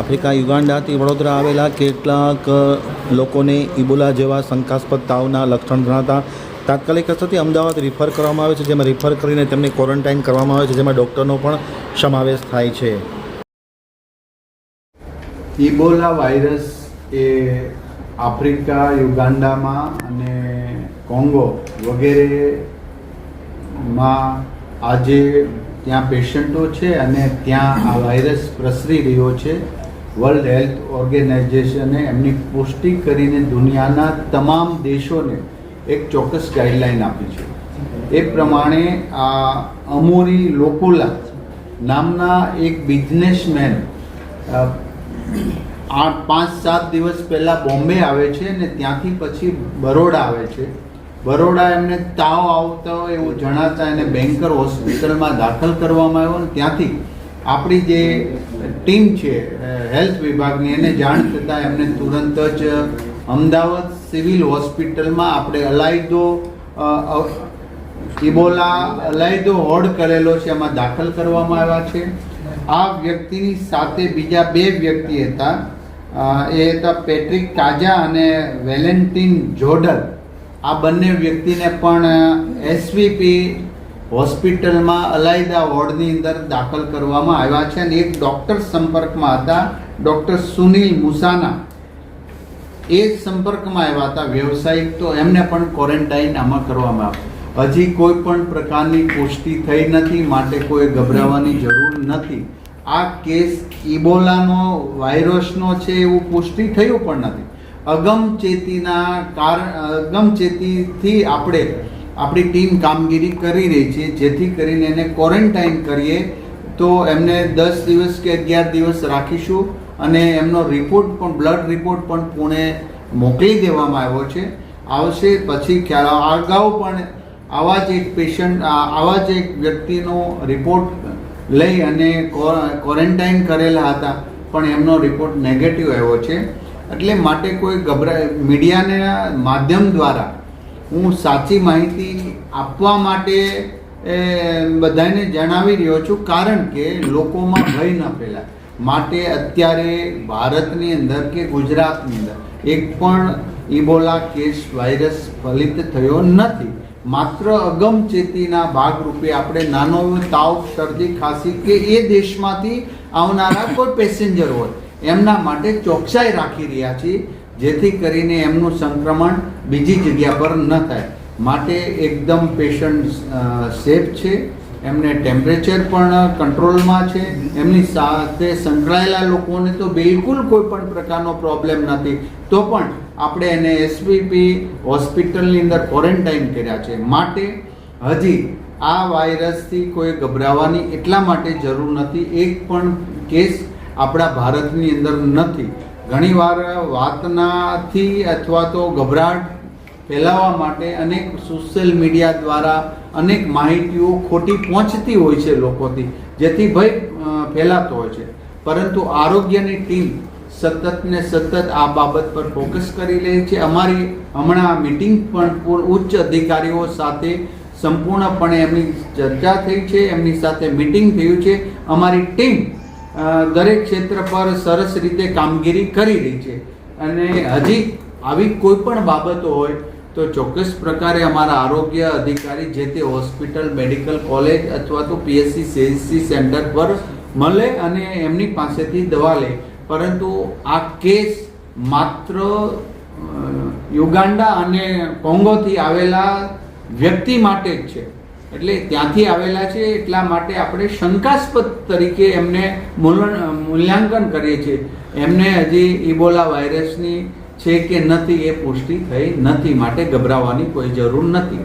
Africa યુગાન્ડાથી Vadodara આવેલા કેટલાક લોકોને ઇબોલા જેવા શંકાસ્પદ તાવના લક્ષણ જણાતા તાત્કાલિક અસરથી અમદાવાદ રિફર કરવામાં આવે છે, જેમાં રિફર કરીને તેમને ક્વોરન્ટાઇન કરવામાં આવે છે, જેમાં ડૉક્ટરનો પણ સમાવેશ થાય છે. ઇબોલા વાયરસ એ આફ્રિકા, યુગાન્ડામાં અને કોંગો વગેરેમાં આજે ત્યાં પેશન્ટો છે અને ત્યાં આ વાયરસ પ્રસરી રહ્યો છે. વર્લ્ડ હેલ્થ ઓર્ગેનાઇઝેશને એમની પુષ્ટિ કરીને દુનિયાના તમામ દેશોને એક ચોક્કસ ગાઈડલાઈન આપી છે. એ પ્રમાણે આ અમોરી લોકોલા નામના એક બિઝનેસમેન 5-7 દિવસ પહેલાં બોમ્બે આવે છે અને ત્યાંથી પછી બરોડા આવે છે. બરોડા એમને તાવ આવતો એવું જણાતા એને બેન્કર હોસ્પિટલમાં દાખલ કરવામાં આવ્યો અને ત્યાંથી આપણી જે ટીમ છે હેલ્થ વિભાગની એને જાણ થતાં એમને તુરંત જ અમદાવાદ સિવિલ હોસ્પિટલમાં આપણે ઇબોલા અલાયદો હોડ કરેલો છે, એમાં દાખલ કરવામાં આવ્યા છે. આ વ્યક્તિની સાથે બીજા 2 વ્યક્તિ હતા. એ હતા પેટ્રિક કાજા અને વેલેન્ટિન જોડર. આ બંને વ્યક્તિને પણ એસવીપી હોસ્પિટલમાં અલાયદા વોર્ડની અંદર દાખલ કરવામાં આવ્યા છે અને એક ડૉક્ટર સંપર્કમાં હતા, ડૉક્ટર સુનિલ મુસાના. એ સંપર્કમાં આવ્યા હતા વ્યવસાયિક, તો એમને પણ ક્વોરન્ટાઇન આમાં કરવામાં આવ્યા. હજી કોઈ પણ પ્રકારની પુષ્ટિ થઈ નથી, માટે કોઈ ગભરાવાની જરૂર નથી. આ કેસ ઇબોલાનો વાયરસનો છે એવું પુષ્ટિ થયું પણ નથી. અગમચેતીથી આપણે આપણી ટીમ કામગીરી કરી રહી છે, જેથી કરીને એને ક્વોરન્ટાઇન કરીએ તો એમને 10 દિવસ કે 11 દિવસ રાખીશું અને એમનો રિપોર્ટ પણ બ્લડ રિપોર્ટ પણ પુણે મોકલી દેવામાં આવ્યો છે. આવશે પછી ખ્યાલ. અગાઉ પણ આવા જ એક વ્યક્તિનો રિપોર્ટ લઈ અને ક્વોરન્ટાઇન કરેલા હતા, પણ એમનો રિપોર્ટ નેગેટિવ આવ્યો છે. એટલે માટે કોઈ મીડિયાના માધ્યમ દ્વારા હું સાચી માહિતી આપવા માટે બધાને જણાવી રહ્યો છું, કારણ કે લોકોમાં ભય ન ફેલાય. માટે અત્યારે ભારતની અંદર કે ગુજરાતની અંદર એક પણ ઇબોલા કેસ વાયરસ ફલિત થયો નથી. માત્ર અગમચેતીના ભાગરૂપે આપણે નાનો તાવ, શરદી, ખાંસી કે એ દેશમાંથી આવનારા કોઈ પેસેન્જર હોય એમના માટે ચોકસાઈ રાખી રહ્યા છીએ, જેથી કરીને એમનું સંક્રમણ બીજી જગ્યા પર ન થાય. માટે એકદમ પેશન્ટ સેફ છે, એમને ટેમ્પરેચર પણ કંટ્રોલમાં છે. એમની સાથે સંકળાયેલા લોકોને તો બિલકુલ કોઈ પણ પ્રકારનો પ્રોબ્લેમ નથી, તો પણ આપણે એને એસવીપી હોસ્પિટલની અંદર ક્વોરન્ટાઇન કર્યા છે. માટે હજી આ વાયરસથી કોઈ ગભરાવાની એટલા માટે જરૂર નથી. એક પણ કેસ આપણા ભારતની અંદર નથી. ઘણીવાર વાતનાથી અથવા તો ગભરાટ ફેલાવવા માટે અનેક સોશિયલ મીડિયા દ્વારા અનેક માહિતીઓ ખોટી પહોંચતી હોય છે લોકોથી, જેથી ભય ફેલાતો હોય છે. પરંતુ આરોગ્યની ટીમ સતત ને સતત આ બાબત પર ફોકસ કરી રહી છે. અમારી હમણાં મિટિંગ પણ ઉચ્ચ અધિકારીઓ સાથે સંપૂર્ણપણે એમની ચર્ચા થઈ છે, એમની સાથે મિટિંગ થયું છે. અમારી ટીમ દરેક ક્ષેત્ર પર સરસ રીતે કામગીરી કરી રહી છે અને હજી આવી કોઈ પણ બાબતો હોય તો ચોક્કસ પ્રકારે અમારા આરોગ્ય અધિકારી જે તે હોસ્પિટલ, મેડિકલ કોલેજ અથવા તો પીએચસી સીએચસી સેન્ટર પર મળે અને એમની પાસેથી દવા લે. પરંતુ આ કેસ માત્ર યુગાન્ડા અને કોંગોથી આવેલા વ્યક્તિ માટે જ છે. એટલે ત્યાંથી આવેલા છે એટલા માટે આપણે શંકાસ્પદ તરીકે એમને મૂલ્યાંકન કરીએ છીએ. એમને હજી ઇબોલા વાયરસની છે કે નથી એ પુષ્ટિ થઈ નથી, માટે ગભરાવાની કોઈ જરૂર નથી.